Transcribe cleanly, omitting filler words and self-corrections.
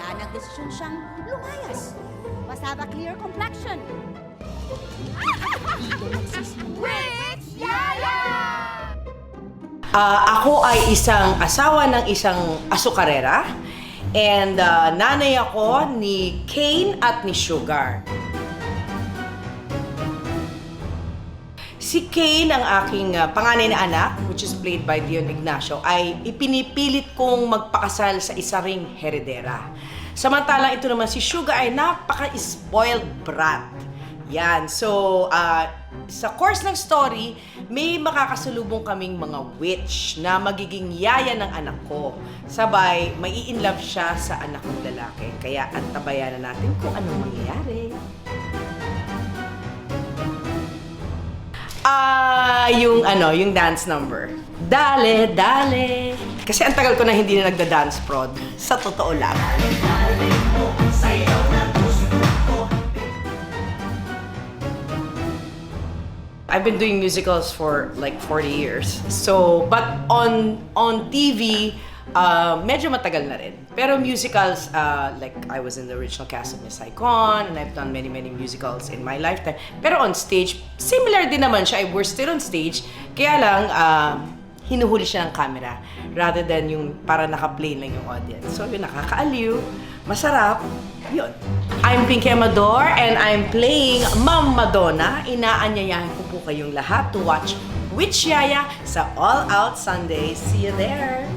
Kaya nagdesisyon siyang lumayas. Must have a clear complexion. Witch Yaya! Ako ay isang asawa ng isang asukarera. And nanay ako ni Kane at ni Sugar. Si Kane, ang aking panganay na anak, which is played by Dion Ignacio, ay ipinipilit kong magpakasal sa isa ring heredera. Samantalang ito naman si Sugar ay napaka-spoiled brat. Yan. So, sa course ng story, may makakasalubong kaming mga witch na magiging yaya ng anak ko. Sabay, mai-inlove siya sa anak kong lalaki. Kaya antabayan na natin kung anong mangyayari. Yung dance number. Dale, dale. Kasi ang tagal ko na hindi na nagda-dance prod. Sa totoo lang. I've been doing musicals for like 40 years. So, but on TV, medyo matagal na rin. Pero musicals, like I was in the original cast of Miss Saigon, and I've done many musicals in my lifetime. Pero on stage, similar din naman siya. We're still on stage. Kaya lang, hinuhuli siya ng camera rather than yung para naka-play lang yung audience. So, yun, nakakaaliw, masarap, yun. I'm Pinky Amador and I'm playing Ma'am Madonna. Inaanyayahan ko po kayong lahat to watch Witch Yaya sa All Out Sunday. See you there!